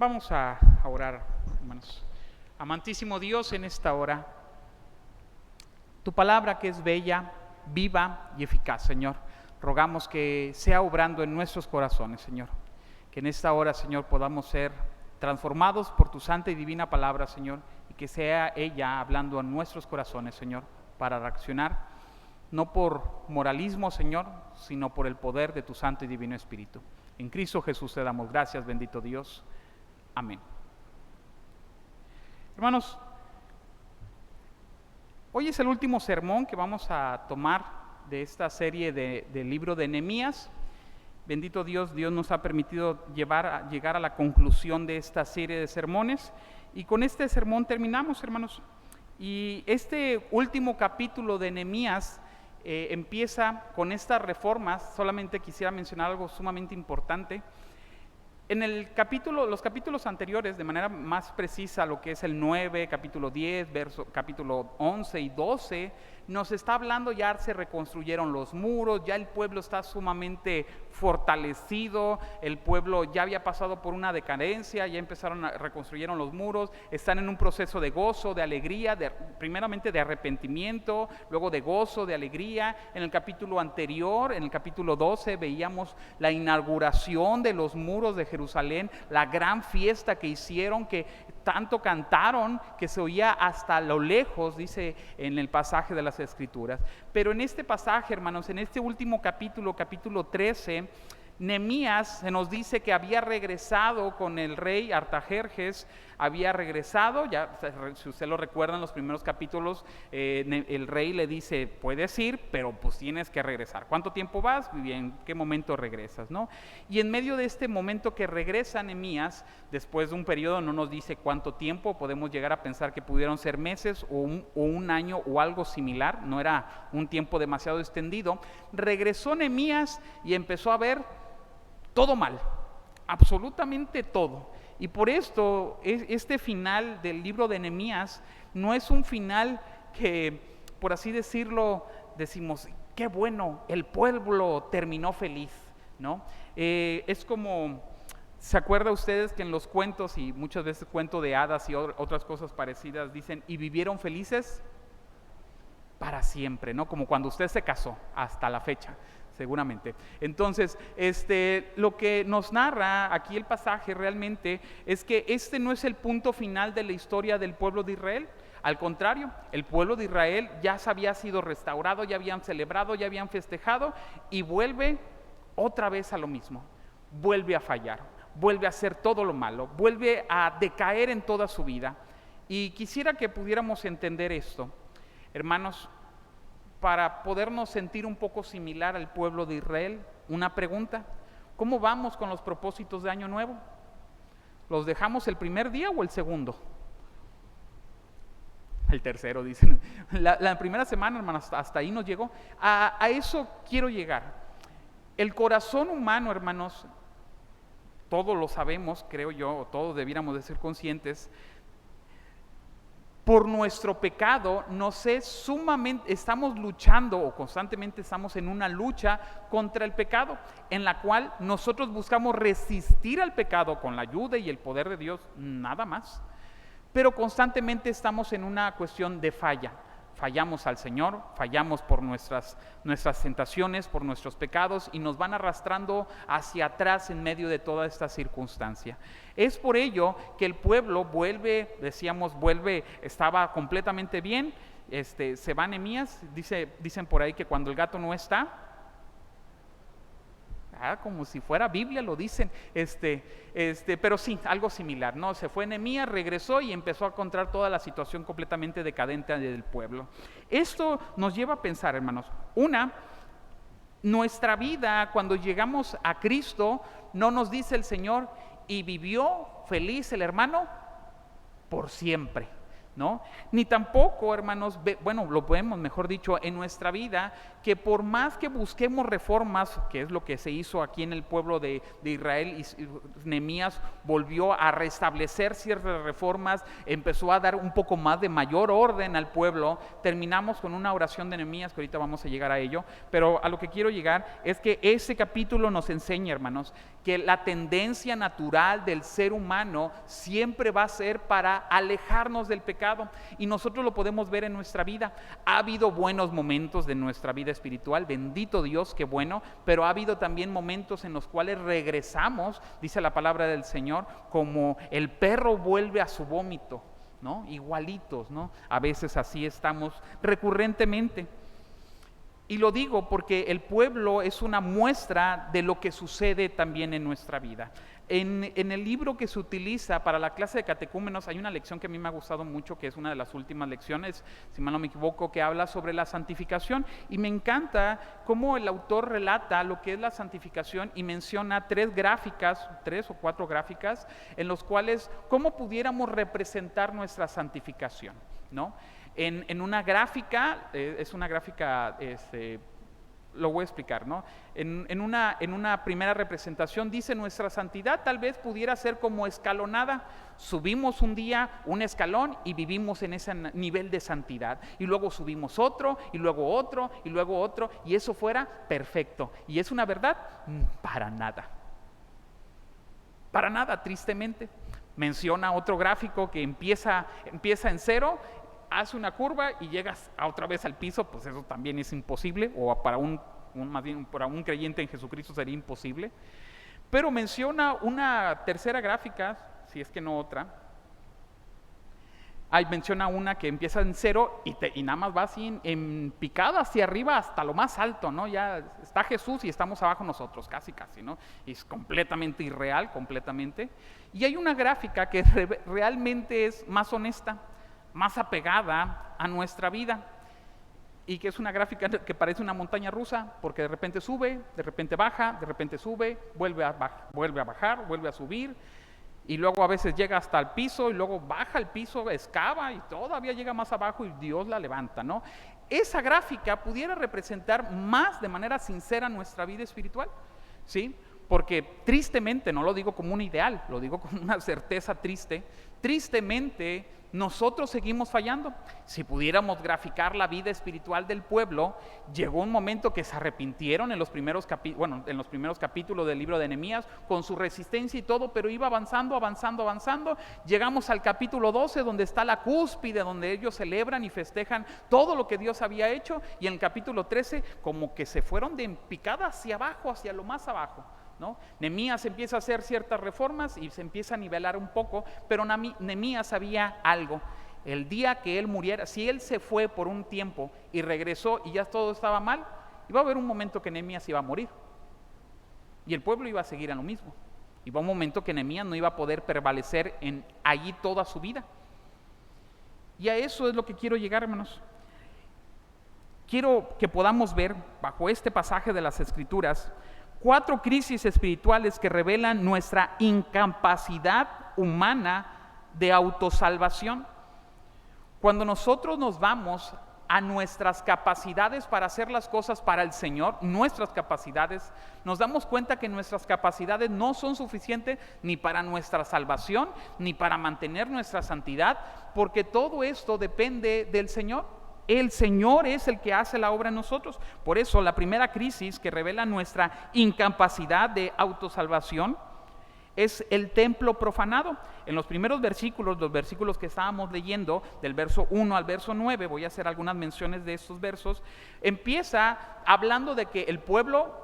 Vamos a orar, hermanos. Amantísimo Dios, en esta hora, tu palabra que es bella, viva y eficaz, Señor, rogamos que sea obrando en nuestros corazones, Señor. Que en esta hora, Señor, podamos ser transformados por tu santa y divina palabra, Señor, y que sea ella hablando a nuestros corazones, Señor, para reaccionar, no por moralismo, Señor, sino por el poder de tu santo y divino Espíritu. En Cristo Jesús te damos gracias, bendito Dios. Amén. Hermanos, hoy es el último sermón que vamos a tomar de esta serie del libro de Nehemías. Bendito Dios, Dios nos ha permitido llegar a la conclusión de esta serie de sermones, y con este sermón terminamos, hermanos. Y este último capítulo de Nehemías empieza con estas reformas. Solamente quisiera mencionar algo sumamente importante. En los capítulos anteriores, de manera más precisa, lo que es el 9, capítulo 10, capítulo 11 y 12, nos está hablando, ya se reconstruyeron los muros, ya el pueblo está sumamente fortalecido, el pueblo ya había pasado por una decadencia, ya reconstruyeron los muros, están en un proceso de gozo, de alegría, primeramente de arrepentimiento, luego de gozo, de alegría. En el capítulo anterior, en el capítulo 12, veíamos la inauguración de los muros de Jerusalén, la gran fiesta que hicieron, que tanto cantaron que se oía hasta lo lejos, dice en el pasaje de las Escrituras. Pero en este pasaje, hermanos, en este último capítulo, capítulo 13, Nehemías se nos dice que había regresado con el rey Artajerjes, había regresado, ya si usted lo recuerda en los primeros capítulos, el rey le dice, puedes ir, pero pues tienes que regresar. ¿Cuánto tiempo vas? ¿Y en qué momento regresas, no? Y en medio de este momento que regresa Nehemías, después de un periodo, no nos dice cuánto tiempo, podemos llegar a pensar que pudieron ser meses o un año o algo similar, no era un tiempo demasiado extendido. Regresó Nehemías y empezó a ver todo mal, absolutamente todo. Y por esto, este final del libro de Nehemías no es un final que, por así decirlo, decimos, qué bueno, el pueblo terminó feliz, ¿no? Es como, ¿se acuerdan ustedes que en los cuentos, y muchas veces cuento de hadas y otras cosas parecidas, dicen, y vivieron felices para siempre, ¿no? Como cuando usted se casó, hasta la fecha, seguramente. Entonces, lo que nos narra aquí el pasaje realmente es que este no es el punto final de la historia del pueblo de Israel. Al contrario, el pueblo de Israel ya había sido restaurado, ya habían celebrado, ya habían festejado, y vuelve otra vez a lo mismo. Vuelve a fallar, vuelve a hacer todo lo malo, vuelve a decaer en toda su vida. Y quisiera que pudiéramos entender esto, hermanos, para podernos sentir un poco similar al pueblo de Israel. Una pregunta: ¿cómo vamos con los propósitos de Año Nuevo? ¿Los dejamos el primer día o el segundo? El tercero, dicen. La primera semana, hermanos, hasta ahí nos llegó. A eso quiero llegar. El corazón humano, hermanos, todos lo sabemos, creo yo, o todos debiéramos de ser conscientes, por nuestro pecado estamos luchando, o constantemente estamos en una lucha contra el pecado, en la cual nosotros buscamos resistir al pecado con la ayuda y el poder de Dios, nada más. Pero constantemente estamos en una cuestión de falla. Fallamos al Señor, fallamos por nuestras tentaciones, por nuestros pecados, y nos van arrastrando hacia atrás en medio de toda esta circunstancia. Es por ello que el pueblo estaba completamente bien. Se va Nehemías, dicen por ahí que cuando el gato no está, como si fuera Biblia lo dicen, pero sí, algo similar, ¿no? Se fue Nehemías, regresó y empezó a encontrar toda la situación completamente decadente del pueblo. Esto nos lleva a pensar, hermanos, nuestra vida cuando llegamos a Cristo, no nos dice el Señor, y vivió feliz el hermano por siempre, ¿no? Ni tampoco, hermanos, bueno, lo vemos, mejor dicho, en nuestra vida, que por más que busquemos reformas, que es lo que se hizo aquí en el pueblo de Israel, y Nehemías volvió a restablecer ciertas reformas, empezó a dar un poco más de mayor orden al pueblo. Terminamos con una oración de Nehemías, que ahorita vamos a llegar a ello, pero a lo que quiero llegar es que ese capítulo nos enseña, hermanos, que la tendencia natural del ser humano siempre va a ser para alejarnos del pecado, y nosotros lo podemos ver en nuestra vida. Ha habido buenos momentos de nuestra vida espiritual, bendito Dios, qué bueno, pero ha habido también momentos en los cuales regresamos, dice la palabra del Señor, como el perro vuelve a su vómito, ¿no? Igualitos, ¿no? A veces así estamos recurrentemente. Y lo digo porque el pueblo es una muestra de lo que sucede también en nuestra vida. En el libro que se utiliza para la clase de catecúmenos hay una lección que a mí me ha gustado mucho, que es una de las últimas lecciones, si mal no me equivoco, que habla sobre la santificación, y me encanta cómo el autor relata lo que es la santificación y menciona 3 o 4 gráficas en los cuales cómo pudiéramos representar nuestra santificación, ¿no? En una gráfica, es una gráfica, lo voy a explicar, ¿no? En una primera representación dice: nuestra santidad tal vez pudiera ser como escalonada. Subimos un día un escalón y vivimos en ese nivel de santidad, y luego subimos otro, y luego otro, y luego otro, y eso fuera perfecto. ¿Y es una verdad? Para nada. Para nada, tristemente. Menciona otro gráfico que empieza en 0, hace una curva y llegas otra vez al piso. Pues eso también es imposible, o más bien para un creyente en Jesucristo sería imposible. Pero menciona una tercera gráfica, si es que no otra. Menciona una que empieza en 0 y nada más va así en picada hacia arriba hasta lo más alto, ¿no? Ya está Jesús y estamos abajo nosotros, casi, ¿no? Y es completamente irreal, completamente. Y hay una gráfica que realmente es más honesta, más apegada a nuestra vida, y que es una gráfica que parece una montaña rusa, porque de repente sube, de repente baja, de repente sube, vuelve a bajar, vuelve a subir, y luego a veces llega hasta el piso, y luego baja el piso, excava y todavía llega más abajo y Dios la levanta, ¿no? Esa gráfica pudiera representar más de manera sincera nuestra vida espiritual, ¿sí? Porque tristemente, no lo digo como un ideal, lo digo con una certeza triste, tristemente nosotros seguimos fallando. Si pudiéramos graficar la vida espiritual del pueblo, llegó un momento que se arrepintieron en los primeros capítulos del libro de Nehemías, con su resistencia y todo, pero iba avanzando. Llegamos al capítulo 12, donde está la cúspide, donde ellos celebran y festejan todo lo que Dios había hecho, y en el capítulo 13 como que se fueron de picada hacia abajo, hacia lo más abajo, ¿no? Nehemías empieza a hacer ciertas reformas y se empieza a nivelar un poco, pero Nehemías sabía algo: el día que él muriera, si él se fue por un tiempo y regresó y ya todo estaba mal, iba a haber un momento que Nehemías iba a morir y el pueblo iba a seguir a lo mismo. Iba un momento que Nehemías no iba a poder prevalecer allí toda su vida. Y a eso es lo que quiero llegar, hermanos. Quiero que podamos ver bajo este pasaje de las Escrituras 4 crisis espirituales que revelan nuestra incapacidad humana de autosalvación. Cuando nosotros nos vamos a nuestras capacidades para hacer las cosas para el Señor, nuestras capacidades, nos damos cuenta que nuestras capacidades no son suficientes ni para nuestra salvación, ni para mantener nuestra santidad, porque todo esto depende del Señor. El Señor es el que hace la obra en nosotros. Por eso la primera crisis que revela nuestra incapacidad de autosalvación es el templo profanado. En los primeros versículos, los versículos que estábamos leyendo, del verso 1 al verso 9, voy a hacer algunas menciones de estos versos, empieza hablando de que el pueblo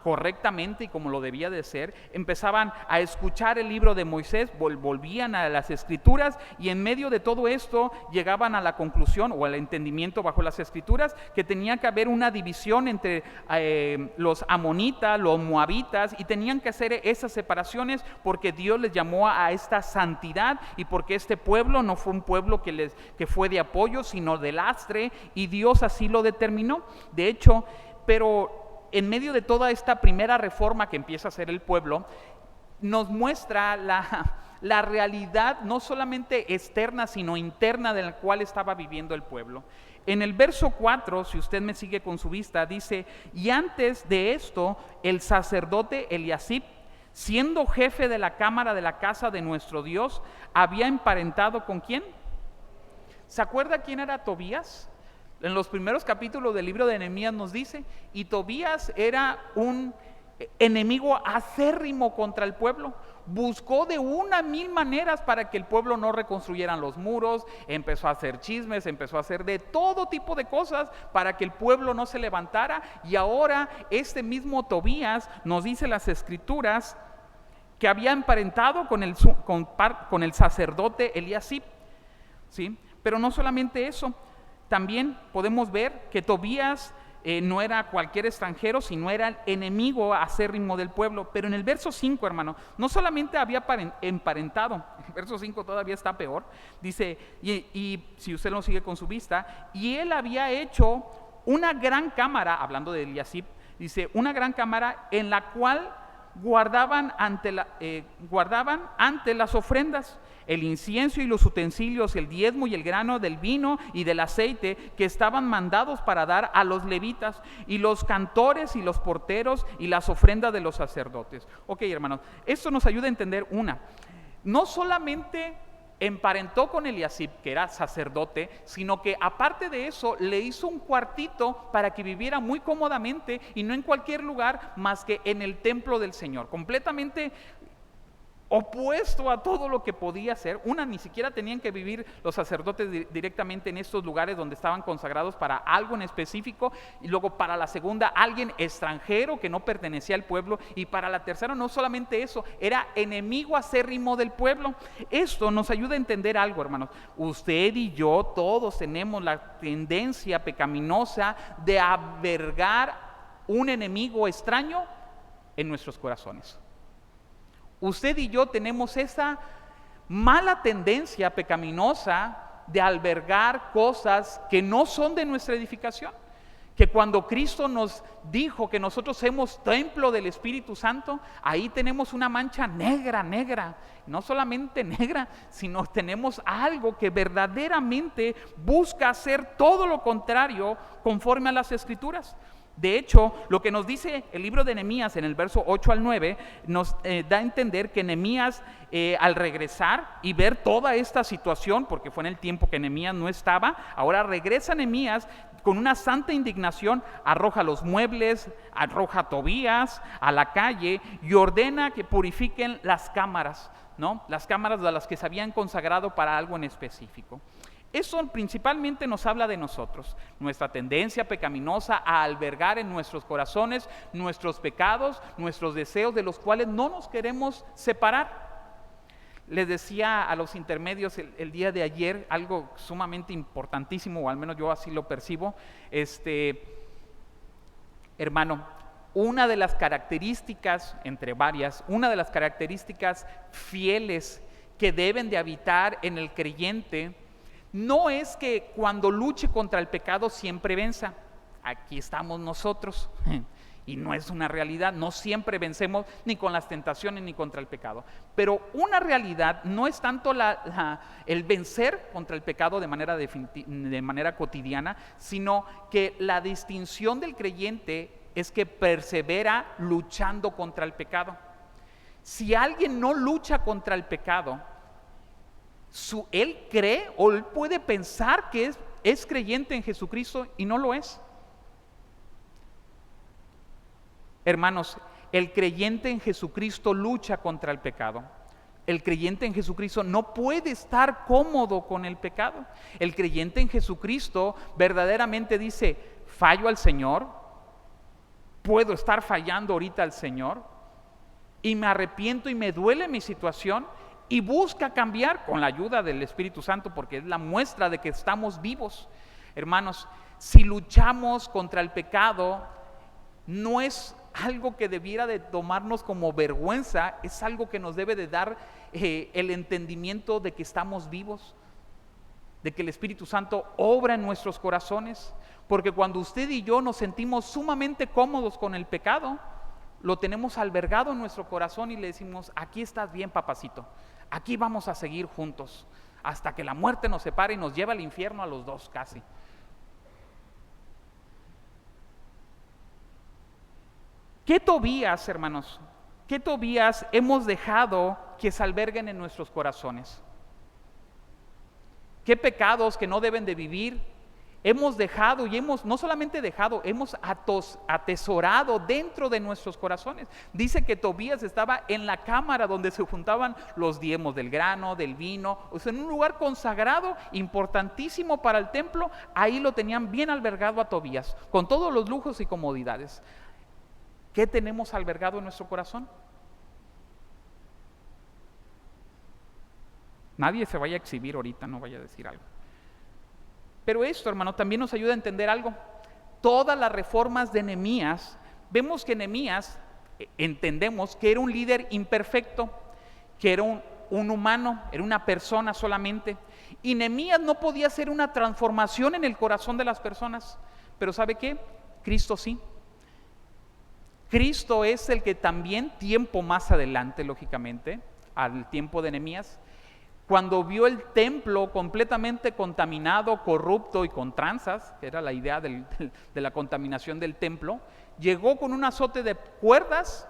correctamente y como lo debía de ser, empezaban a escuchar el libro de Moisés, volvían a las Escrituras, y en medio de todo esto llegaban a la conclusión o al entendimiento bajo las Escrituras que tenía que haber una división entre los amonitas, los moabitas, y tenían que hacer esas separaciones porque Dios les llamó a esta santidad, y porque este pueblo no fue un pueblo que fue de apoyo, sino de lastre, y Dios así lo determinó. De hecho, pero en medio de toda esta primera reforma que empieza a hacer el pueblo, nos muestra la realidad no solamente externa, sino interna de la cual estaba viviendo el pueblo. En el verso 4, si usted me sigue con su vista, dice: y antes de esto, el sacerdote Eliasib, siendo jefe de la cámara de la casa de nuestro Dios, había emparentado ¿con quién? ¿Se acuerda quién era Tobías? En los primeros capítulos del libro de Nehemías nos dice, y Tobías era un enemigo acérrimo contra el pueblo. Buscó de 1,000 maneras para que el pueblo no reconstruyeran los muros, empezó a hacer chismes, empezó a hacer de todo tipo de cosas para que el pueblo no se levantara. Y ahora este mismo Tobías, nos dice las escrituras, que había emparentado con el sacerdote Eliasib, ¿sí? Pero no solamente eso, también podemos ver que Tobías no era cualquier extranjero, sino era el enemigo acérrimo del pueblo. Pero en el verso 5, hermano, no solamente había emparentado, el verso 5 todavía está peor, dice, y si usted lo sigue con su vista, y él había hecho una gran cámara, hablando de Eliasib, dice, una gran cámara en la cual guardaban ante las ofrendas el incienso y los utensilios, el diezmo y el grano del vino y del aceite que estaban mandados para dar a los levitas, y los cantores y los porteros y las ofrendas de los sacerdotes. Ok, hermanos, esto nos ayuda a entender no solamente emparentó con Eliasib, que era sacerdote, sino que aparte de eso le hizo un cuartito para que viviera muy cómodamente y no en cualquier lugar más que en el templo del Señor, completamente opuesto a todo lo que podía ser. Ni siquiera tenían que vivir los sacerdotes directamente en estos lugares donde estaban consagrados para algo en específico, y luego para la segunda alguien extranjero que no pertenecía al pueblo, y para la tercera no solamente eso, era enemigo acérrimo del pueblo. Esto nos ayuda a entender algo, hermanos. Usted y yo todos tenemos la tendencia pecaminosa de albergar un enemigo extraño en nuestros corazones. Usted y yo tenemos esa mala tendencia pecaminosa de albergar cosas que no son de nuestra edificación. Que cuando Cristo nos dijo que nosotros somos templo del Espíritu Santo, ahí tenemos una mancha negra, no solamente negra, sino tenemos algo que verdaderamente busca hacer todo lo contrario conforme a las Escrituras. De hecho, lo que nos dice el libro de Nehemías en el verso 8 al 9 nos da a entender que Nehemías, al regresar y ver toda esta situación, porque fue en el tiempo que Nehemías no estaba, ahora regresa Nehemías con una santa indignación, arroja los muebles, arroja a Tobías a la calle y ordena que purifiquen las cámaras, ¿no? Las cámaras de las que se habían consagrado para algo en específico. Eso principalmente nos habla de nosotros, nuestra tendencia pecaminosa a albergar en nuestros corazones nuestros pecados, nuestros deseos de los cuales no nos queremos separar. Les decía a los intermedios el día de ayer algo sumamente importantísimo, o al menos yo así lo percibo. Hermano, una de las características, entre varias, una de las características fieles que deben de habitar en el creyente no es que cuando luche contra el pecado siempre venza. Aquí estamos nosotros y no es una realidad, no siempre vencemos ni con las tentaciones ni contra el pecado. Pero una realidad no es tanto el vencer contra el pecado de manera cotidiana, sino que la distinción del creyente es que persevera luchando contra el pecado. Si alguien no lucha contra el pecado, él cree o él puede pensar que es creyente en Jesucristo y no lo es. Hermanos, el creyente en Jesucristo lucha contra el pecado. El creyente en Jesucristo no puede estar cómodo con el pecado. El creyente en Jesucristo verdaderamente dice: fallo al Señor, puedo estar fallando ahorita al Señor, y me arrepiento y me duele mi situación, y busca cambiar con la ayuda del Espíritu Santo, porque es la muestra de que estamos vivos. Hermanos, si luchamos contra el pecado, no es algo que debiera de tomarnos como vergüenza, es algo que nos debe de dar el entendimiento de que estamos vivos, de que el Espíritu Santo obra en nuestros corazones, porque cuando usted y yo nos sentimos sumamente cómodos con el pecado, lo tenemos albergado en nuestro corazón y le decimos, aquí estás bien, papacito, aquí vamos a seguir juntos, hasta que la muerte nos separe y nos lleve al infierno a los dos casi. ¿Qué Tobías, hermanos? ¿Qué Tobías hemos dejado que se alberguen en nuestros corazones? ¿Qué pecados que no deben de vivir hemos dejado y no solamente dejado, hemos atesorado dentro de nuestros corazones? Dice que Tobías estaba en la cámara donde se juntaban los diezmos del grano, del vino, o sea, en un lugar consagrado, importantísimo para el templo. Ahí lo tenían bien albergado a Tobías, con todos los lujos y comodidades. ¿Qué tenemos albergado en nuestro corazón? Nadie se vaya a exhibir ahorita, no vaya a decir algo. Pero esto, hermano, también nos ayuda a entender algo. Todas las reformas de Nehemías, vemos que Nehemías, entendemos que era un líder imperfecto, que era un humano, era una persona solamente. Y Nehemías no podía hacer una transformación en el corazón de las personas. Pero ¿sabe qué? Cristo sí. Cristo es el que también, tiempo más adelante, lógicamente, al tiempo de Nehemías, cuando vio el templo completamente contaminado, corrupto y con tranzas, que era la idea de la contaminación del templo, llegó con un azote de cuerdas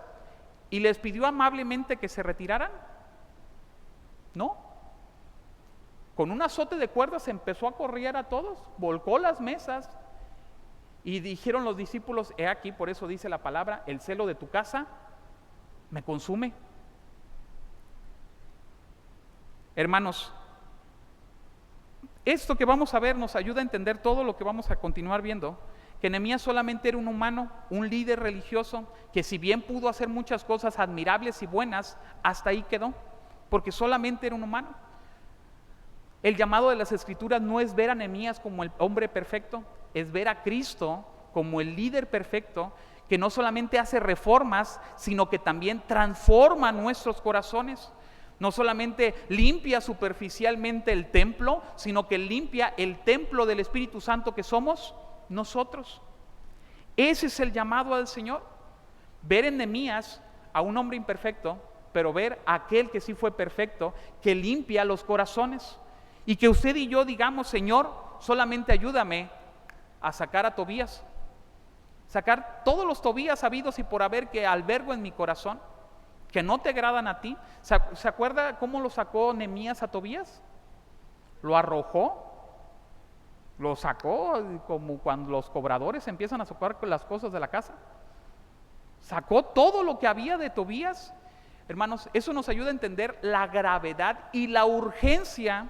y les pidió amablemente que se retiraran. No, con un azote de cuerdas empezó a correr a todos, volcó las mesas y dijeron los discípulos, he aquí, por eso dice la palabra, el celo de tu casa me consume. Hermanos, esto que vamos a ver nos ayuda a entender todo lo que vamos a continuar viendo, que Nehemías solamente era un humano, un líder religioso, que si bien pudo hacer muchas cosas admirables y buenas, hasta ahí quedó, porque solamente era un humano. El llamado de las Escrituras no es ver a Nehemías como el hombre perfecto, es ver a Cristo como el líder perfecto, que no solamente hace reformas, sino que también transforma nuestros corazones. No solamente limpia superficialmente el templo, sino que limpia el templo del Espíritu Santo que somos nosotros. Ese es el llamado al Señor. Ver en Nehemías a un hombre imperfecto, pero ver a aquel que sí fue perfecto, que limpia los corazones. Y que usted y yo digamos, Señor, solamente ayúdame a sacar a Tobías, sacar todos los Tobías habidos y por haber que albergo en mi corazón, que no te agradan a ti. ¿Se acuerda cómo lo sacó Nehemías a Tobías? Lo arrojó, lo sacó como cuando los cobradores empiezan a sacar las cosas de la casa. Sacó todo lo que había de Tobías. Hermanos, eso nos ayuda a entender la gravedad y la urgencia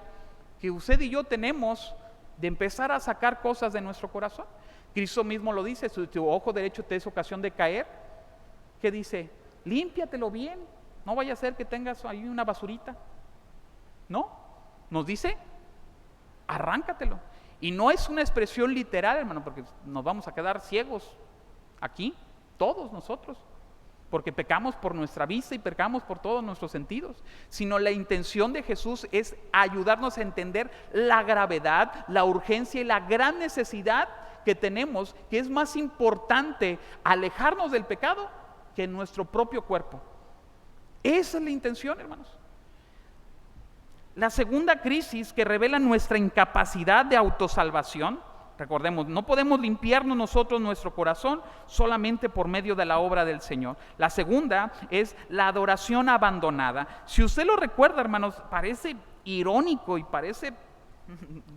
que usted y yo tenemos de empezar a sacar cosas de nuestro corazón. Cristo mismo lo dice, si tu ojo derecho te es ocasión de caer, ¿qué dice? Límpiatelo bien, no vaya a ser que tengas ahí una basurita. No, nos dice, arráncatelo. Y no es una expresión literal, hermano, porque nos vamos a quedar ciegos aquí, todos nosotros, porque pecamos por nuestra vista y pecamos por todos nuestros sentidos, sino la intención de Jesús es ayudarnos a entender la gravedad, la urgencia y la gran necesidad que tenemos, que es más importante alejarnos del pecado que nuestro propio cuerpo. Esa es la intención, hermanos. La segunda crisis que revela nuestra incapacidad de autosalvación, recordemos, no podemos limpiarnos nosotros nuestro corazón solamente por medio de la obra del Señor. La segunda es la adoración abandonada. Si usted lo recuerda, hermanos, parece irónico y parece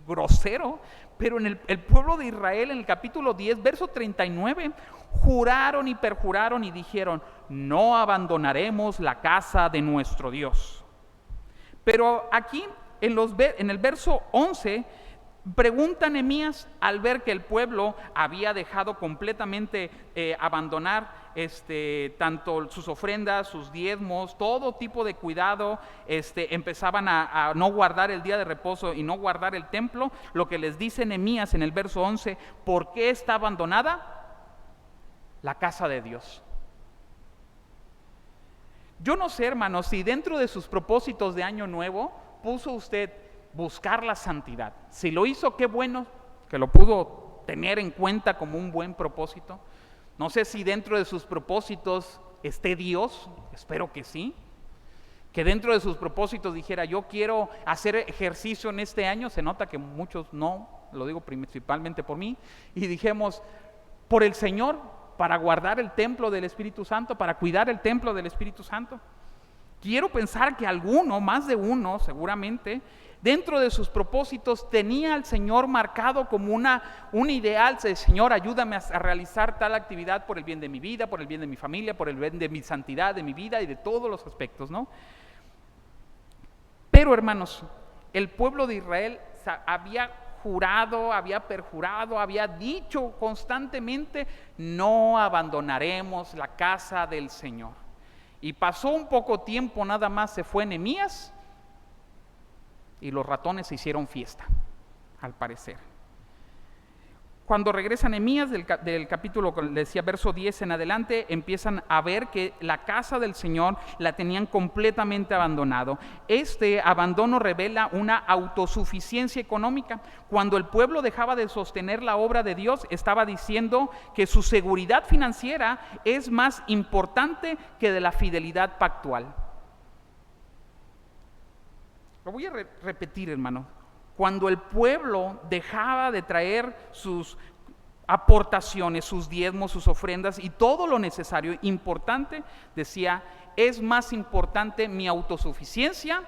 grosero, pero en el pueblo de Israel, en el capítulo 10, verso 39, juraron y perjuraron y dijeron, no abandonaremos la casa de nuestro Dios. Pero aquí, en el verso 11, pregunta Nehemías al ver que el pueblo había dejado completamente abandonar tanto sus ofrendas, sus diezmos, todo tipo de cuidado, empezaban a no guardar el día de reposo y no guardar el templo. Lo que les dice Nehemías en el verso 11, ¿por qué está abandonada la casa de Dios? Yo no sé, hermanos, si dentro de sus propósitos de año nuevo puso usted buscar la santidad. Si lo hizo, qué bueno que lo pudo tener en cuenta como un buen propósito. No sé si dentro de sus propósitos esté Dios, espero que sí, que dentro de sus propósitos dijera, yo quiero hacer ejercicio en este año. Se nota que muchos no, lo digo principalmente por mí, y dijimos, por el Señor, para guardar el templo del Espíritu Santo, para cuidar el templo del Espíritu Santo. Quiero pensar que alguno, más de uno seguramente, dentro de sus propósitos tenía al Señor marcado como un ideal de Señor, ayúdame a realizar tal actividad por el bien de mi vida, por el bien de mi familia, por el bien de mi santidad, de mi vida y de todos los aspectos, ¿no? Pero hermanos, el pueblo de Israel había jurado, había perjurado, había dicho constantemente, no abandonaremos la casa del Señor. Y pasó un poco tiempo, nada más se fue Nehemías y los ratones se hicieron fiesta, al parecer. Cuando regresa Nehemías del capítulo, le decía, verso 10 en adelante, empiezan a ver que la casa del Señor la tenían completamente abandonado. Este abandono revela una autosuficiencia económica. Cuando el pueblo dejaba de sostener la obra de Dios, estaba diciendo que su seguridad financiera es más importante que de la fidelidad pactual. Lo voy a repetir, hermano. Cuando el pueblo dejaba de traer sus aportaciones, sus diezmos, sus ofrendas y todo lo necesario, importante, decía, es más importante mi autosuficiencia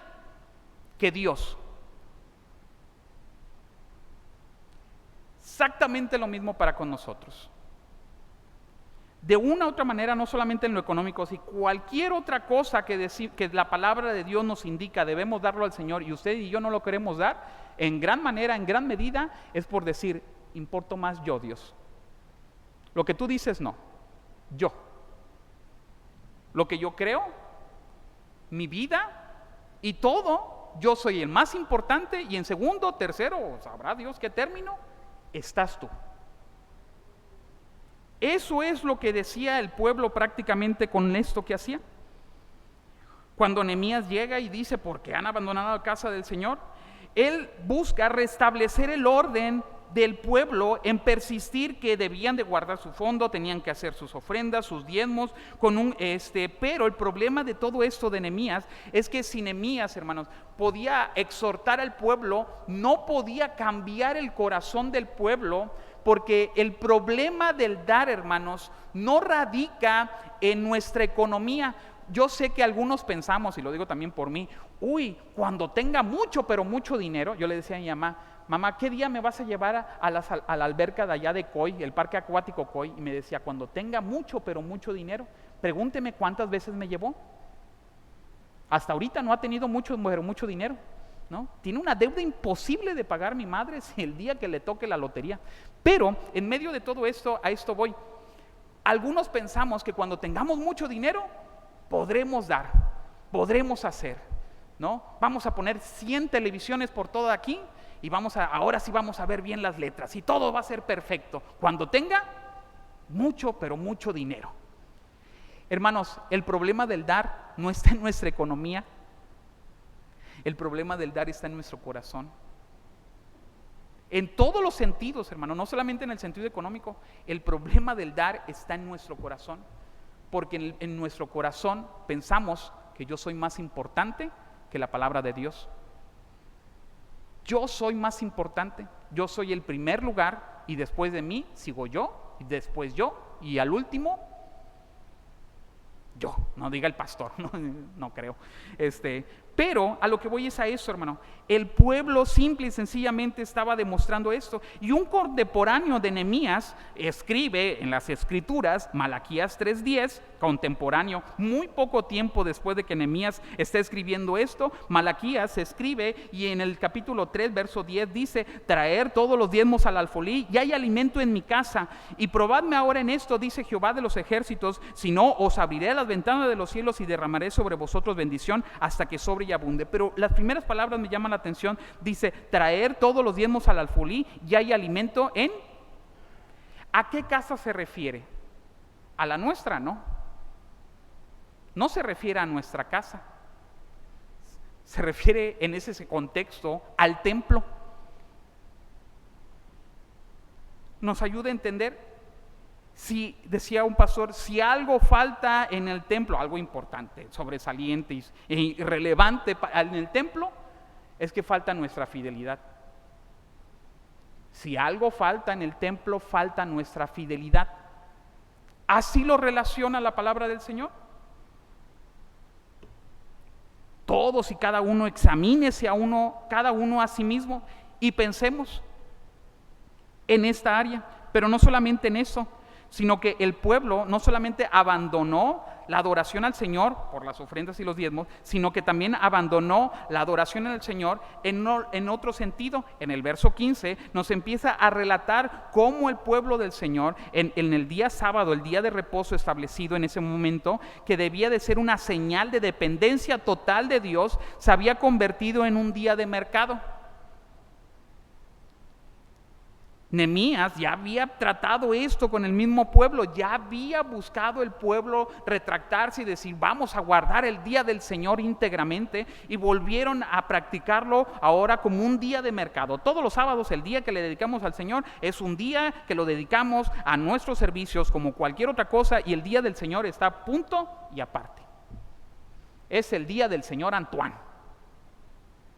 que Dios. Exactamente lo mismo para con nosotros. De una u otra manera, no solamente en lo económico, si cualquier otra cosa que la palabra de Dios nos indica, debemos darlo al Señor, y usted y yo no lo queremos dar, en gran manera, en gran medida, es por decir, importo más yo, Dios. Lo que tú dices, no, yo. Lo que yo creo, mi vida y todo, yo soy el más importante, y en segundo, tercero, sabrá Dios qué término, estás tú. Eso es lo que decía el pueblo prácticamente con esto que hacía. Cuando Nehemías llega y dice, ¿por qué han abandonado la casa del Señor? Él busca restablecer el orden del pueblo en persistir que debían de guardar su fondo, tenían que hacer sus ofrendas, sus diezmos, pero el problema de todo esto de Nehemías es que si Nehemías, hermanos, podía exhortar al pueblo, no podía cambiar el corazón del pueblo, porque el problema del dar, hermanos, no radica en nuestra economía. Yo sé que algunos pensamos, y lo digo también por mí, cuando tenga mucho, pero mucho dinero, yo le decía a mi mamá, ¿qué día me vas a llevar a la alberca de allá de Coy, el parque acuático Coy? Y me decía, cuando tenga mucho, pero mucho dinero. Pregúnteme cuántas veces me llevó. Hasta ahorita no ha tenido mucho, pero mucho dinero, ¿no? Tiene una deuda imposible de pagar mi madre si el día que le toque la lotería. Pero en medio de todo esto, a esto voy. Algunos pensamos que cuando tengamos mucho dinero, podremos dar, podremos hacer, ¿no? Vamos a poner 100 televisiones por todo aquí y ahora sí vamos a ver bien las letras y todo va a ser perfecto cuando tenga mucho, pero mucho dinero. Hermanos, el problema del dar no está en nuestra economía, el problema del dar está en nuestro corazón. En todos los sentidos, hermano, no solamente en el sentido económico, el problema del dar está en nuestro corazón, porque en nuestro corazón pensamos que yo soy más importante que la palabra de Dios. Yo soy más importante, yo soy el primer lugar y después de mí sigo yo, y después yo y al último yo, no diga el pastor, no creo. Pero a lo que voy es a eso, hermano. El pueblo simple y sencillamente estaba demostrando esto. Y un contemporáneo de Nehemías escribe en las escrituras, Malaquías 3:10, contemporáneo, muy poco tiempo después de que Nehemías está escribiendo esto, Malaquías escribe y en el capítulo 3, verso 10 dice, traer todos los diezmos al alfolí, y hay alimento en mi casa, y probadme ahora en esto, dice Jehová de los ejércitos, si no, os abriré las ventanas de los cielos y derramaré sobre vosotros bendición hasta que sobre y abunde. Pero las primeras palabras me llaman la atención, dice, traer todos los diezmos al alfolí, y hay alimento en... ¿A qué casa se refiere? A la nuestra, ¿no? No se refiere a nuestra casa, se refiere en ese contexto al templo. Nos ayuda a entender Si, decía un pastor, si algo falta en el templo, algo importante, sobresaliente y relevante en el templo, es que falta nuestra fidelidad. Si algo falta en el templo, falta nuestra fidelidad. Así lo relaciona la palabra del Señor. Todos y cada uno examínese cada uno a sí mismo y pensemos en esta área. Pero no solamente en eso, sino que el pueblo no solamente abandonó la adoración al Señor por las ofrendas y los diezmos, sino que también abandonó la adoración al Señor en otro sentido. En el verso 15 nos empieza a relatar cómo el pueblo del Señor en el día sábado, el día de reposo establecido en ese momento, que debía de ser una señal de dependencia total de Dios, se había convertido en un día de mercado. Nehemías ya había tratado esto con el mismo pueblo, ya había buscado el pueblo retractarse y decir vamos a guardar el día del Señor íntegramente, y volvieron a practicarlo ahora como un día de mercado. Todos los sábados, el día que le dedicamos al Señor es un día que lo dedicamos a nuestros servicios como cualquier otra cosa, y el día del Señor está punto y aparte. Es el día del Señor Antoine,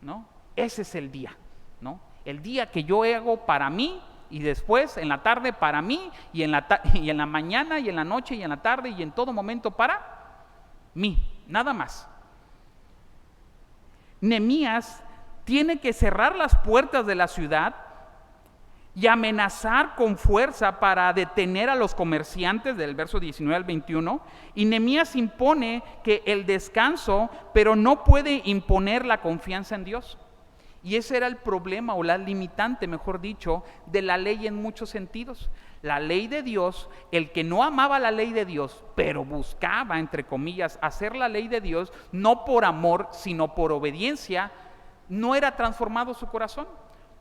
¿no? Ese es el día, ¿no? El día que yo hago para mí, y después en la tarde para mí, y en la mañana y en la noche y en la tarde y en todo momento para mí, nada más. Nehemías tiene que cerrar las puertas de la ciudad y amenazar con fuerza para detener a los comerciantes, del verso 19 al 21, y Nehemías impone que el descanso, pero no puede imponer la confianza en Dios. Y ese era el problema, o la limitante, mejor dicho, de la ley en muchos sentidos. La ley de Dios, el que no amaba la ley de Dios, pero buscaba, entre comillas, hacer la ley de Dios, no por amor, sino por obediencia, no era transformado su corazón.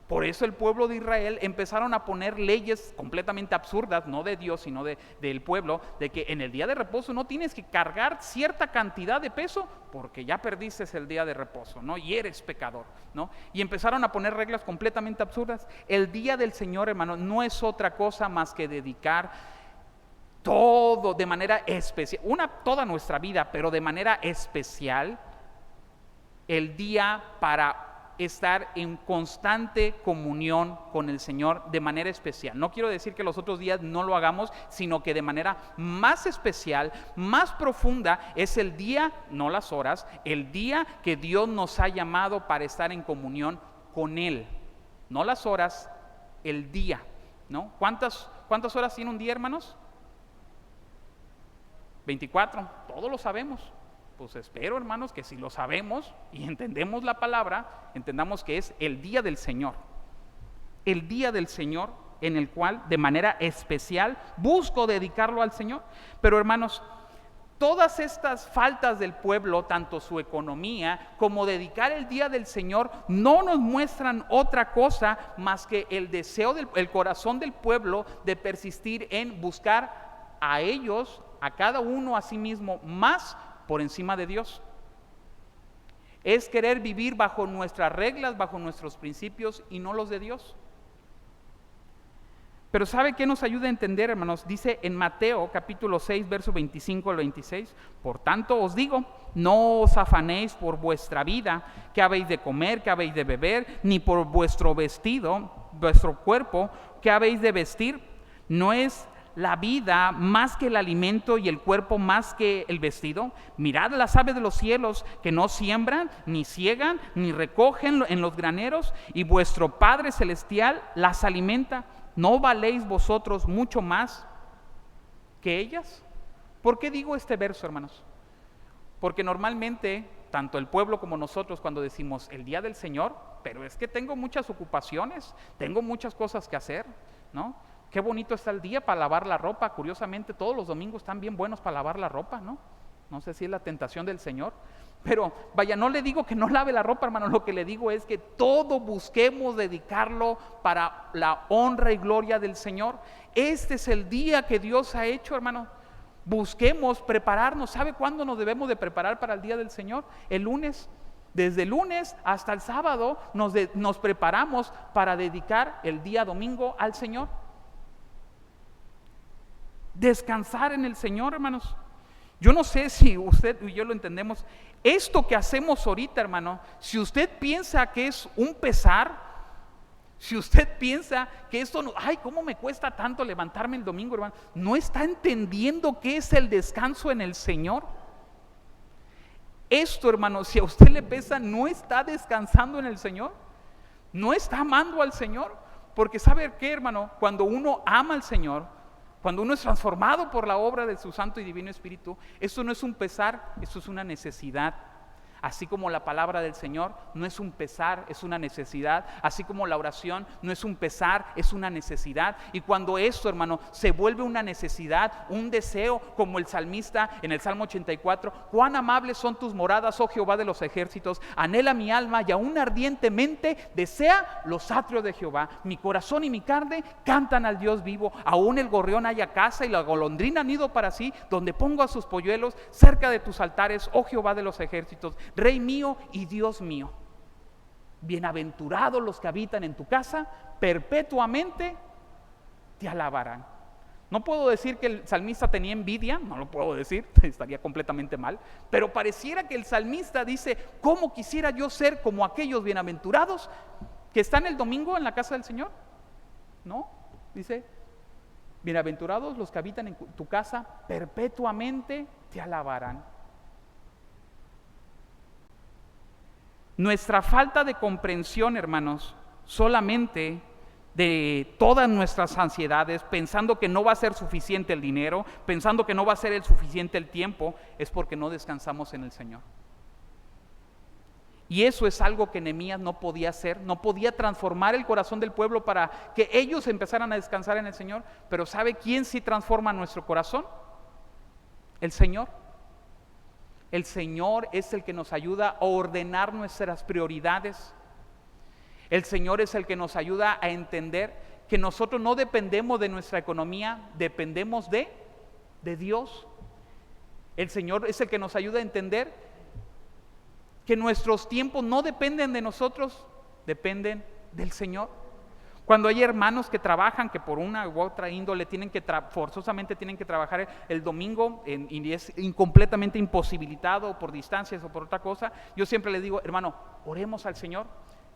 Por eso el pueblo de Israel empezaron a poner leyes completamente absurdas, no de Dios, sino del pueblo, de que en el día de reposo no tienes que cargar cierta cantidad de peso porque ya perdiste el día de reposo, ¿no? Y eres pecador, ¿no? Y empezaron a poner reglas completamente absurdas. El día del Señor, hermano, no es otra cosa más que dedicar todo de manera especial, toda nuestra vida, pero de manera especial, el día para estar en constante comunión con el Señor de manera especial. No quiero decir que los otros días no lo hagamos, sino que de manera más especial, más profunda, es el día, no las horas, el día que Dios nos ha llamado para estar en comunión con Él. No las horas, el día, ¿no? ¿Cuántas horas tiene un día, hermanos? 24, todos lo sabemos. Pues espero, hermanos, que si lo sabemos y entendemos la palabra, entendamos que es el día del Señor. El día del Señor en el cual de manera especial busco dedicarlo al Señor. Pero, hermanos, todas estas faltas del pueblo, tanto su economía como dedicar el día del Señor, no nos muestran otra cosa más que el deseo el corazón del pueblo de persistir en buscar a ellos, a cada uno a sí mismo, más por encima de Dios. Es querer vivir bajo nuestras reglas, bajo nuestros principios y no los de Dios. Pero ¿sabe qué nos ayuda a entender, hermanos? Dice en Mateo capítulo 6, verso 25 al 26, por tanto os digo, no os afanéis por vuestra vida, qué habéis de comer, qué habéis de beber, ni por vuestro vestido, vuestro cuerpo, qué habéis de vestir. ¿No es la vida más que el alimento y el cuerpo más que el vestido? Mirad las aves de los cielos, que no siembran, ni ciegan, ni recogen en los graneros, y vuestro Padre Celestial las alimenta. ¿No valéis vosotros mucho más que ellas? ¿Por qué digo este verso, hermanos? Porque normalmente, tanto el pueblo como nosotros, cuando decimos el día del Señor, pero es que tengo muchas ocupaciones, tengo muchas cosas que hacer, ¿no? Qué bonito está el día para lavar la ropa. Curiosamente, todos los domingos están bien buenos para lavar la ropa, ¿no? No sé si es la tentación del Señor. Pero vaya, no le digo que no lave la ropa, hermano. Lo que le digo es que todo busquemos dedicarlo para la honra y gloria del Señor. Este es el día que Dios ha hecho, hermano. Busquemos prepararnos. ¿Sabe cuándo nos debemos de preparar para el día del Señor? El lunes. Desde el lunes hasta el sábado nos preparamos para dedicar el día domingo al Señor. Descansar en el Señor, hermanos. Yo no sé si usted y yo lo entendemos. Esto que hacemos ahorita, hermano, si usted piensa que es un pesar, si usted piensa que esto no, ay, ¿cómo me cuesta tanto levantarme el domingo, hermano? No está entendiendo qué es el descanso en el Señor. Esto, hermano, si a usted le pesa, no está descansando en el Señor, no está amando al Señor. Porque ¿sabe qué, hermano? Cuando uno ama al Señor, cuando uno es transformado por la obra de su Santo y Divino Espíritu, esto no es un pesar, esto es una necesidad. Así como la palabra del Señor no es un pesar, es una necesidad. Así como la oración no es un pesar, es una necesidad. Y cuando esto, hermano, se vuelve una necesidad, un deseo, como el salmista en el Salmo 84, cuán amables son tus moradas, oh Jehová de los ejércitos, anhela mi alma y aún ardientemente desea los atrios de Jehová. Mi corazón y mi carne cantan al Dios vivo. Aún el gorrión halla casa y la golondrina nido para sí, donde pongo a sus polluelos cerca de tus altares, oh Jehová de los ejércitos. Rey mío y Dios mío, bienaventurados los que habitan en tu casa, perpetuamente te alabarán. No puedo decir que el salmista tenía envidia, no lo puedo decir, estaría completamente mal, pero pareciera que el salmista dice, ¿cómo quisiera yo ser como aquellos bienaventurados que están el domingo en la casa del Señor? No, dice, bienaventurados los que habitan en tu casa, perpetuamente te alabarán. Nuestra falta de comprensión, hermanos, solamente de todas nuestras ansiedades, pensando que no va a ser suficiente el dinero, pensando que no va a ser el suficiente el tiempo, es porque no descansamos en el Señor. Y eso es algo que Nehemías no podía hacer, no podía transformar el corazón del pueblo para que ellos empezaran a descansar en el Señor. Pero ¿sabe quién sí transforma nuestro corazón? El Señor. El Señor es el que nos ayuda a ordenar nuestras prioridades. El Señor es el que nos ayuda a entender que nosotros no dependemos de nuestra economía, dependemos de Dios. El Señor es el que nos ayuda a entender que nuestros tiempos no dependen de nosotros, dependen del Señor. Cuando hay hermanos que trabajan, que por una u otra índole tienen que forzosamente tienen que trabajar el domingo y es completamente imposibilitado por distancias o por otra cosa, yo siempre les digo, hermano, oremos al Señor,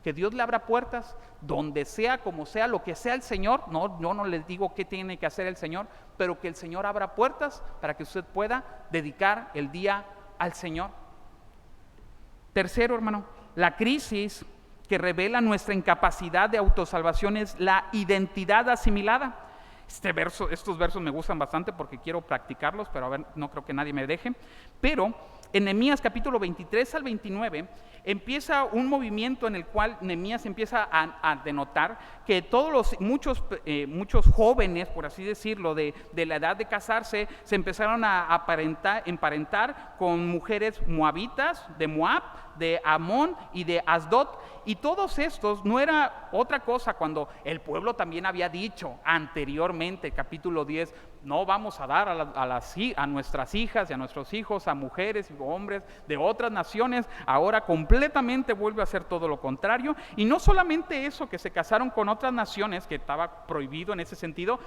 que Dios le abra puertas, donde sea, como sea, lo que sea el Señor. No, yo no les digo qué tiene que hacer el Señor, pero que el Señor abra puertas para que usted pueda dedicar el día al Señor. Tercero, hermano, la crisis que revela nuestra incapacidad de autosalvación es la identidad asimilada. Estos versos me gustan bastante porque quiero practicarlos, pero a ver, no creo que nadie me deje. Pero en Nehemías capítulo 23 al 29 empieza un movimiento en el cual Nehemías empieza a denotar que muchos jóvenes, por así decirlo, de la edad de casarse, se empezaron a emparentar con mujeres moabitas, de Moab, de Amón y de Asdod. Y todos estos no era otra cosa cuando el pueblo también había dicho anteriormente, capítulo 10, no vamos a dar a nuestras hijas y a nuestros hijos a mujeres y hombres de otras naciones. Ahora completamente vuelve a hacer todo lo contrario. Y no solamente eso, que se casaron con otras naciones, que estaba prohibido en ese sentido,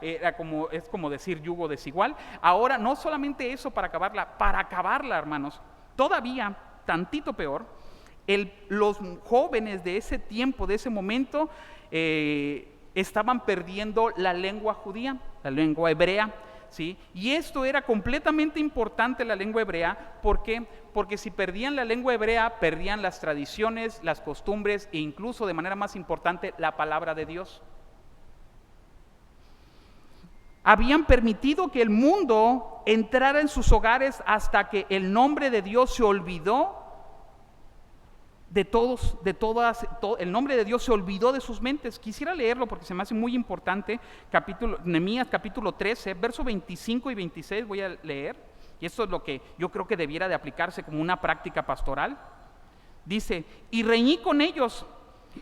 es como decir yugo desigual. Ahora no solamente eso para acabarla, hermanos, todavía tantito peor, los jóvenes de ese tiempo, de ese momento, estaban perdiendo la lengua judía, la lengua hebrea, ¿sí? Y esto era completamente importante, la lengua hebrea. ¿Por qué? Porque si perdían la lengua hebrea, perdían las tradiciones, las costumbres e incluso, de manera más importante, la palabra de Dios. Habían permitido que el mundo entrara en sus hogares hasta que el nombre de Dios se olvidó el nombre de Dios se olvidó de sus mentes. Quisiera leerlo porque se me hace muy importante. Nehemías capítulo 13, versos 25 y 26 voy a leer, y esto es lo que yo creo que debiera de aplicarse como una práctica pastoral. Dice, y reñí con ellos,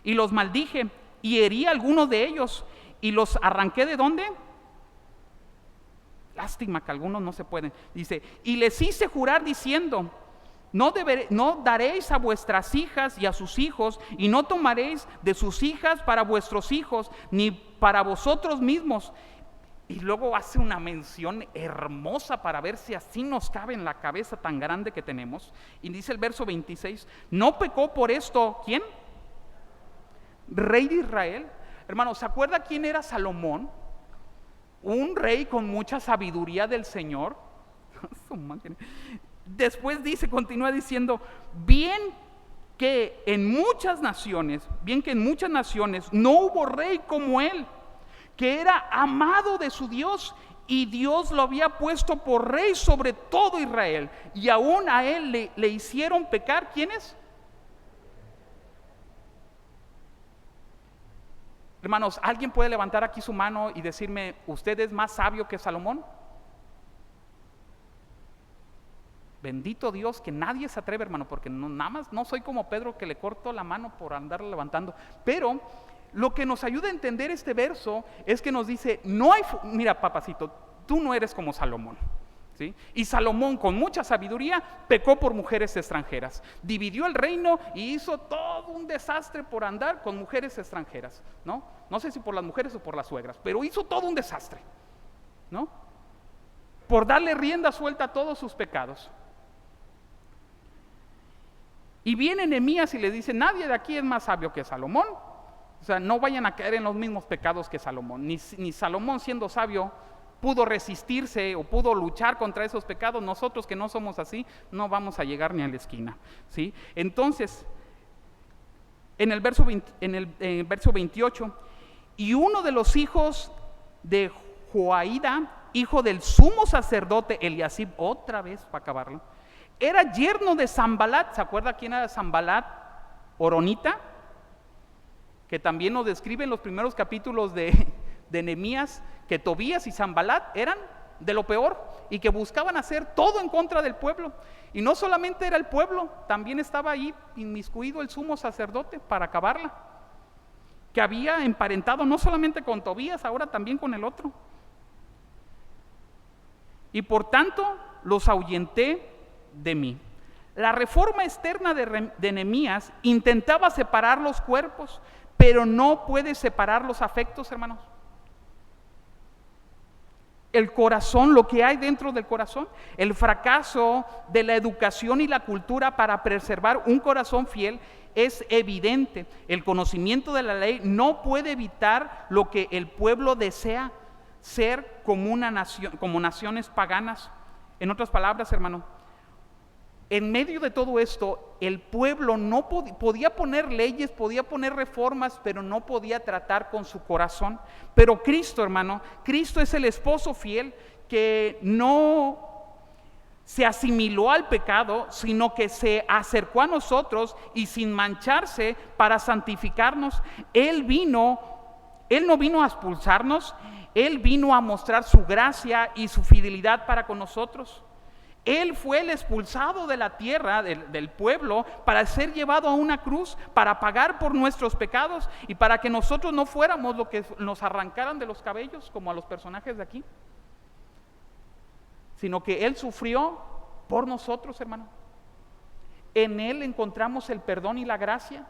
y los maldije, y herí a algunos de ellos, y los arranqué ¿de dónde? Lástima que algunos no se pueden. Dice, y les hice jurar diciendo, no daréis a vuestras hijas y a sus hijos, y no tomaréis de sus hijas para vuestros hijos, ni para vosotros mismos, Y luego hace una mención hermosa para ver si así nos cabe en la cabeza tan grande que tenemos. Y dice el verso 26, ¿no pecó por esto quién? Rey de Israel. Hermanos, ¿se acuerda quién era Salomón? Un rey con mucha sabiduría del Señor. Después dice, continúa diciendo, bien que en muchas naciones no hubo rey como él, que era amado de su Dios, y Dios lo había puesto por rey sobre todo Israel, y aún a él le hicieron pecar. ¿Quiénes? Hermanos, ¿alguien puede levantar aquí su mano y decirme, ¿usted es más sabio que Salomón? Bendito Dios que nadie se atreve, hermano, porque nada más no soy como Pedro que le corto la mano por andarla levantando. Pero lo que nos ayuda a entender este verso es que nos dice, mira papacito, tú no eres como Salomón, ¿sí? Y Salomón con mucha sabiduría pecó por mujeres extranjeras, dividió el reino y hizo todo un desastre por andar con mujeres extranjeras, ¿no? No sé si por las mujeres o por las suegras, pero hizo todo un desastre, ¿no? Por darle rienda suelta a todos sus pecados. Y viene Nehemías y le dice, nadie de aquí es más sabio que Salomón. O sea, no vayan a caer en los mismos pecados que Salomón. Ni Salomón, siendo sabio, pudo resistirse o pudo luchar contra esos pecados. Nosotros que no somos así, no vamos a llegar ni a la esquina, ¿sí? Entonces, en el verso 28, y uno de los hijos de Joaída, hijo del sumo sacerdote Eliasib, otra vez para acabarlo, era yerno de Sanbalat. ¿Se acuerda quién era Sanbalat? Horonita, que también nos describe en los primeros capítulos de Nehemías, que Tobías y Sanbalat eran de lo peor y que buscaban hacer todo en contra del pueblo. Y no solamente era el pueblo, también estaba ahí inmiscuido el sumo sacerdote para acabarla, que había emparentado no solamente con Tobías, ahora también con el otro. Y por tanto los ahuyenté de mí. La reforma externa de Nehemías intentaba separar los cuerpos, pero no puede separar los afectos, hermanos. El corazón, lo que hay dentro del corazón, el fracaso de la educación y la cultura para preservar un corazón fiel es evidente. El conocimiento de la ley no puede evitar lo que el pueblo desea ser como una nación, como naciones paganas. En otras palabras, hermano, en medio de todo esto, el pueblo no podía poner leyes, podía poner reformas, pero no podía tratar con su corazón. Pero Cristo, hermano, Cristo es el esposo fiel que no se asimiló al pecado, sino que se acercó a nosotros y sin mancharse para santificarnos. Él no vino a expulsarnos, Él vino a mostrar su gracia y su fidelidad para con nosotros. Él fue el expulsado de la tierra, del pueblo, para ser llevado a una cruz, para pagar por nuestros pecados y para que nosotros no fuéramos lo que nos arrancaran de los cabellos, como a los personajes de aquí, sino que Él sufrió por nosotros, hermano. En Él encontramos el perdón y la gracia.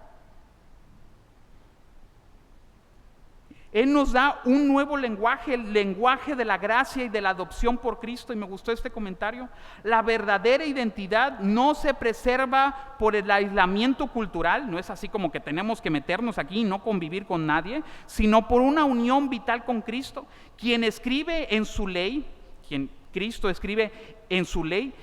Él nos da un nuevo lenguaje, el lenguaje de la gracia y de la adopción por Cristo. Y me gustó este comentario. La verdadera identidad no se preserva por el aislamiento cultural, no es así como que tenemos que meternos aquí y no convivir con nadie, sino por una unión vital con Cristo, quien escribe en su ley, quien Cristo escribe en su ley,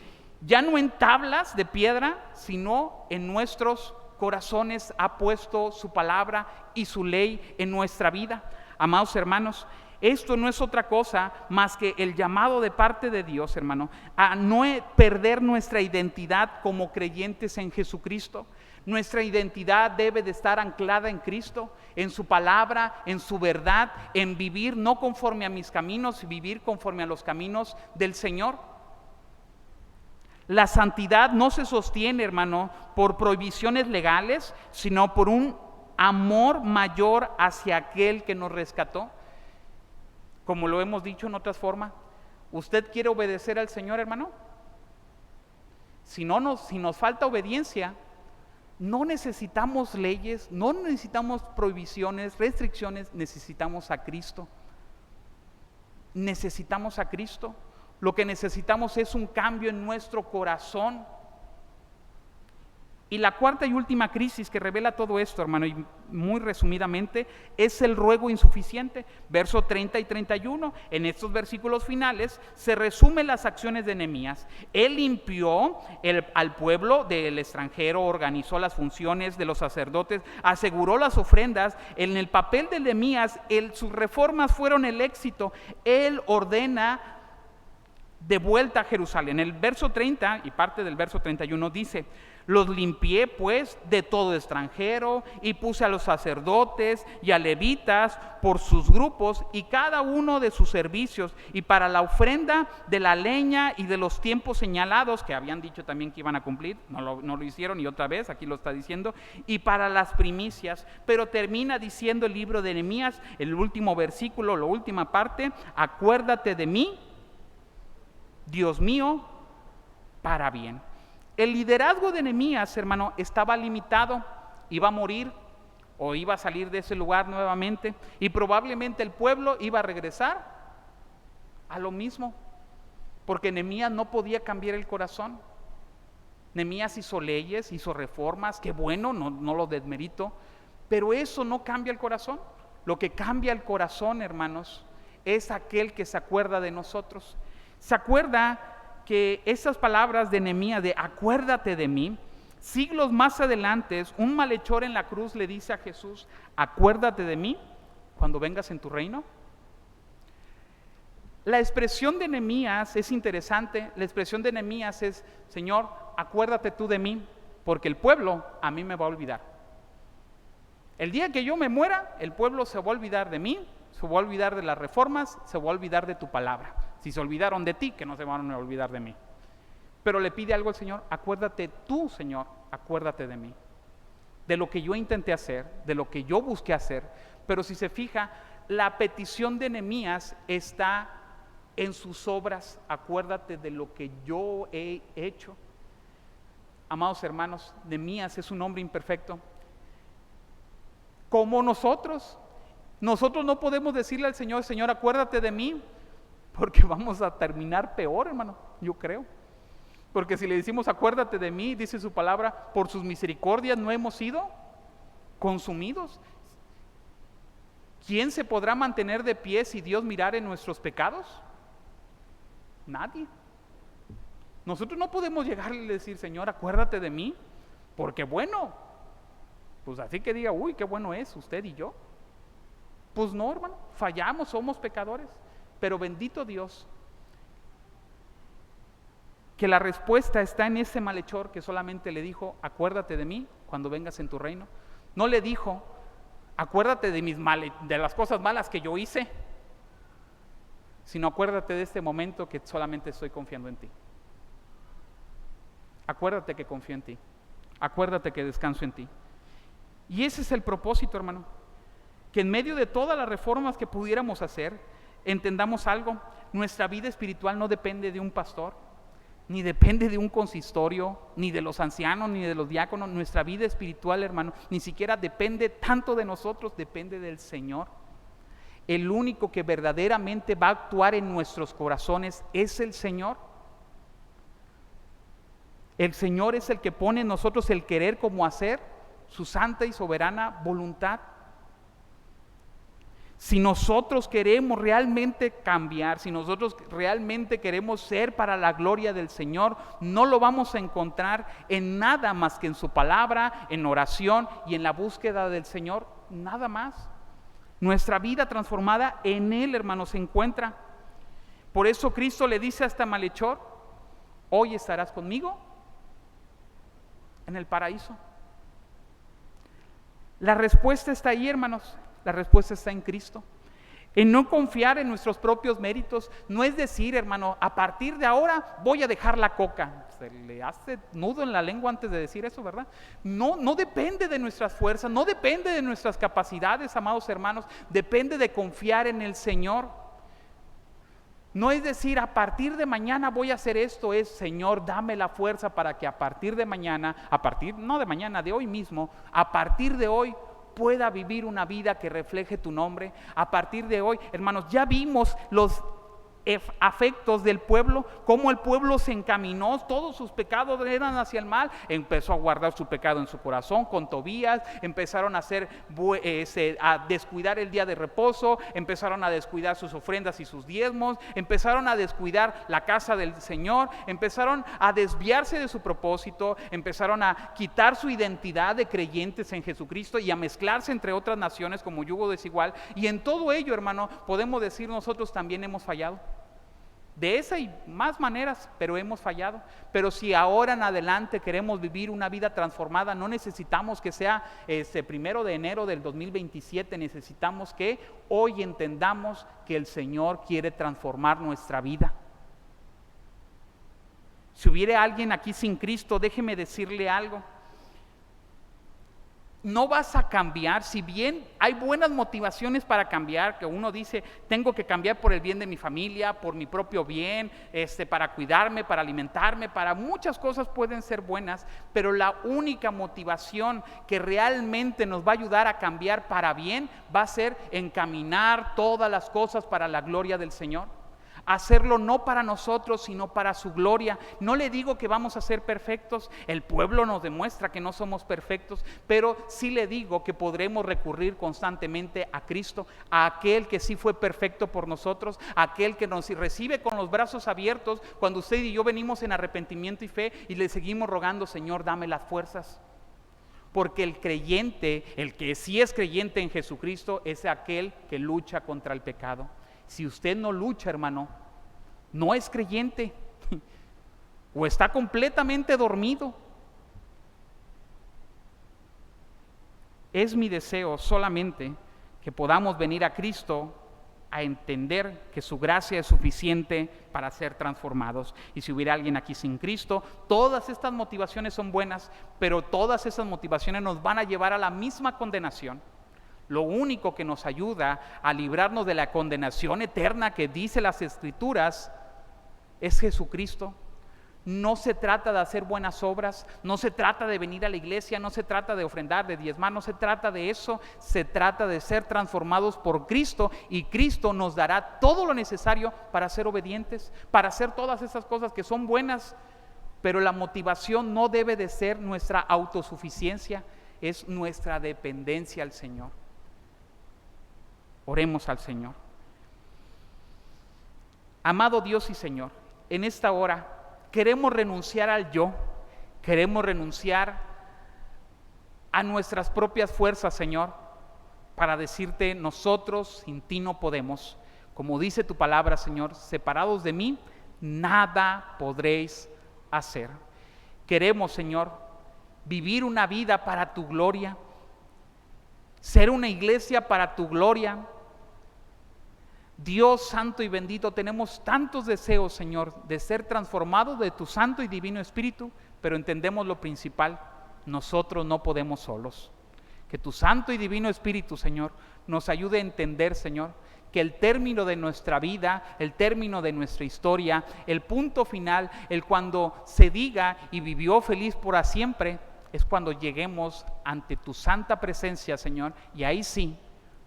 ya no en tablas de piedra, sino en nuestros corazones ha puesto su palabra y su ley en nuestra vida. Amados hermanos, esto no es otra cosa más que el llamado de parte de Dios, hermano, a no perder nuestra identidad como creyentes en Jesucristo. Nuestra identidad debe de estar anclada en Cristo, en su palabra, en su verdad, en vivir no conforme a mis caminos, vivir conforme a los caminos del Señor. La santidad no se sostiene, hermano, por prohibiciones legales, sino por un amor mayor hacia aquel que nos rescató. Como lo hemos dicho en otras formas, ¿usted quiere obedecer al Señor, hermano? Si nos falta obediencia, no necesitamos leyes, no necesitamos prohibiciones, restricciones, necesitamos a Cristo. necesitamos a Cristo. Lo que necesitamos es un cambio en nuestro corazón. Y la cuarta y última crisis que revela todo esto, hermano, y muy resumidamente, es el ruego insuficiente. Verso 30 y 31, en estos versículos finales, se resumen las acciones de Nehemías. Él limpió al pueblo del extranjero, organizó las funciones de los sacerdotes, aseguró las ofrendas. En el papel de Nehemías, sus reformas fueron el éxito. Él ordena de vuelta a Jerusalén. En el verso 30 y parte del verso 31 dice: los limpié pues de todo extranjero y puse a los sacerdotes y a levitas por sus grupos y cada uno de sus servicios, y para la ofrenda de la leña y de los tiempos señalados que habían dicho también que iban a cumplir, no lo hicieron, y otra vez aquí lo está diciendo, y para las primicias. Pero termina diciendo el libro de Nehemías, el último versículo, la última parte: acuérdate de mí, Dios mío, para bien. El liderazgo de Nehemías, hermano, estaba limitado. Iba a morir o iba a salir de ese lugar nuevamente, y probablemente el pueblo iba a regresar a lo mismo, porque Nehemías no podía cambiar el corazón. Nehemías hizo leyes, hizo reformas, qué bueno, no lo desmerito, pero eso no cambia el corazón. Lo que cambia el corazón, hermanos, es aquel que se acuerda de nosotros. Se acuerda que esas palabras de Nehemías de acuérdate de mí, siglos más adelante, un malhechor en la cruz le dice a Jesús: acuérdate de mí cuando vengas en tu reino. La expresión de Nehemías es interesante. La expresión de Nehemías es: Señor, acuérdate tú de mí, porque el pueblo a mí me va a olvidar. El día que yo me muera, el pueblo se va a olvidar de mí, se va a olvidar de las reformas, se va a olvidar de tu palabra. Si se olvidaron de ti, que no se van a olvidar de mí. Pero le pide algo al Señor: acuérdate tú, Señor, acuérdate de mí, de lo que yo intenté hacer, de lo que yo busqué hacer. Pero si se fija, la petición de Nehemías está en sus obras: acuérdate de lo que yo he hecho. Amados hermanos, Nehemías es un hombre imperfecto, como nosotros. Nosotros no podemos decirle al Señor: Señor, acuérdate de mí, porque vamos a terminar peor, hermano, yo creo. Porque si le decimos acuérdate de mí, dice su palabra, por sus misericordias no hemos sido consumidos. ¿Quién se podrá mantener de pie si Dios mirara en nuestros pecados? Nadie. Nosotros no podemos llegarle y decir: Señor, acuérdate de mí, porque bueno, pues así que diga, uy, qué bueno es usted y yo. Pues no, hermano, fallamos, somos pecadores. Pero bendito Dios, que la respuesta está en ese malhechor que solamente le dijo: acuérdate de mí cuando vengas en tu reino. No le dijo: acuérdate de las cosas malas que yo hice, sino acuérdate de este momento que solamente estoy confiando en ti. Acuérdate que confío en ti, acuérdate que descanso en ti. Y ese es el propósito, hermano, que en medio de todas las reformas que pudiéramos hacer, entendamos algo: nuestra vida espiritual no depende de un pastor, ni depende de un consistorio, ni de los ancianos, ni de los diáconos. Nuestra vida espiritual, hermano, ni siquiera depende tanto de nosotros, depende del Señor. El único que verdaderamente va a actuar en nuestros corazones es el Señor. El Señor es el que pone en nosotros el querer como hacer, su santa y soberana voluntad. Si nosotros queremos realmente cambiar, si nosotros realmente queremos ser para la gloria del Señor, no lo vamos a encontrar en nada más que en su palabra, en oración y en la búsqueda del Señor, nada más. Nuestra vida transformada en Él, hermano, se encuentra. Por eso Cristo le dice a este malhechor: hoy estarás conmigo en el paraíso. La respuesta está ahí, hermanos. La respuesta está en Cristo. En no confiar en nuestros propios méritos. No es decir, hermano, a partir de ahora voy a dejar la coca. Se le hace nudo en la lengua antes de decir eso, ¿verdad? No depende de nuestras fuerzas, no depende de nuestras capacidades, amados hermanos. Depende de confiar en el Señor. No es decir, a partir de mañana voy a hacer esto. Es: Señor, dame la fuerza para que a partir de mañana, no de mañana, de hoy mismo, a partir de hoy pueda vivir una vida que refleje tu nombre. A partir de hoy, hermanos, ya vimos afectos del pueblo, cómo el pueblo se encaminó, todos sus pecados eran hacia el mal, empezó a guardar su pecado en su corazón con Tobías, empezaron a descuidar el día de reposo, empezaron a descuidar sus ofrendas y sus diezmos, empezaron a descuidar la casa del Señor, empezaron a desviarse de su propósito, empezaron a quitar su identidad de creyentes en Jesucristo y a mezclarse entre otras naciones como yugo desigual, y en todo ello, hermano, podemos decir nosotros también hemos fallado. De esa y más maneras, pero hemos fallado. Pero si ahora en adelante queremos vivir una vida transformada, no necesitamos que sea 1 de enero del 2027, necesitamos que hoy entendamos que el Señor quiere transformar nuestra vida. Si hubiera alguien aquí sin Cristo, déjeme decirle algo. No vas a cambiar, si bien hay buenas motivaciones para cambiar, que uno dice, tengo que cambiar por el bien de mi familia, por mi propio bien, para cuidarme, para alimentarme, para muchas cosas pueden ser buenas, pero la única motivación que realmente nos va a ayudar a cambiar para bien va a ser encaminar todas las cosas para la gloria del Señor. Hacerlo no para nosotros, sino para su gloria. No le digo que vamos a ser perfectos, el pueblo nos demuestra que no somos perfectos, pero sí le digo que podremos recurrir constantemente a Cristo, a aquel que sí fue perfecto por nosotros, a aquel que nos recibe con los brazos abiertos cuando usted y yo venimos en arrepentimiento y fe y le seguimos rogando, Señor, dame las fuerzas. Porque el creyente, el que sí es creyente en Jesucristo, es aquel que lucha contra el pecado. Si usted no lucha, hermano, no es creyente o está completamente dormido. Es mi deseo solamente que podamos venir a Cristo a entender que su gracia es suficiente para ser transformados. Y si hubiera alguien aquí sin Cristo, todas estas motivaciones son buenas, pero todas esas motivaciones nos van a llevar a la misma condenación. Lo único que nos ayuda a librarnos de la condenación eterna que dice las Escrituras es Jesucristo. No se trata de hacer buenas obras, no se trata de venir a la iglesia, no se trata de ofrendar, de diezmar, no se trata de eso, se trata de ser transformados por Cristo, y Cristo nos dará todo lo necesario para ser obedientes, para hacer todas esas cosas que son buenas, pero la motivación no debe de ser nuestra autosuficiencia, es nuestra dependencia al Señor. Oremos al Señor. Amado Dios y Señor, en esta hora queremos renunciar al yo, queremos renunciar a nuestras propias fuerzas, Señor, para decirte, nosotros sin ti no podemos. Como dice tu palabra, Señor, separados de mí, nada podréis hacer. Queremos, Señor, vivir una vida para tu gloria, ser una iglesia para tu gloria. Dios santo y bendito, tenemos tantos deseos, Señor, de ser transformados de tu santo y divino Espíritu, pero entendemos lo principal, nosotros no podemos solos. Que tu santo y divino Espíritu, Señor, nos ayude a entender, Señor, que el término de nuestra vida, el término de nuestra historia, el punto final, el cuando se diga y vivió feliz por siempre, es cuando lleguemos ante tu santa presencia, Señor, y ahí sí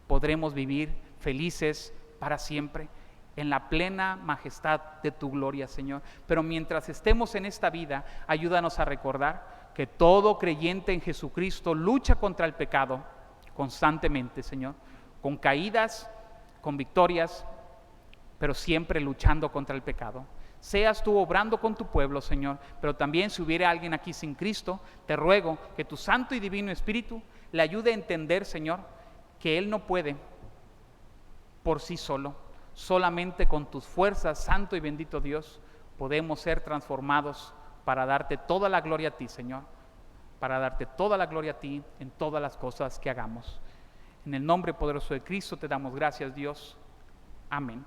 podremos vivir felices para siempre, en la plena majestad de tu gloria, Señor. Pero mientras estemos en esta vida, ayúdanos a recordar que todo creyente en Jesucristo lucha contra el pecado constantemente, Señor, con caídas, con victorias, pero siempre luchando contra el pecado. Seas tú obrando con tu pueblo, Señor, pero también si hubiera alguien aquí sin Cristo, te ruego que tu santo y divino Espíritu le ayude a entender, Señor, que Él no puede por sí solo. Solamente con tus fuerzas, santo y bendito Dios, podemos ser transformados para darte toda la gloria a ti, Señor, para darte toda la gloria a ti en todas las cosas que hagamos. En el nombre poderoso de Cristo te damos gracias, Dios. Amén.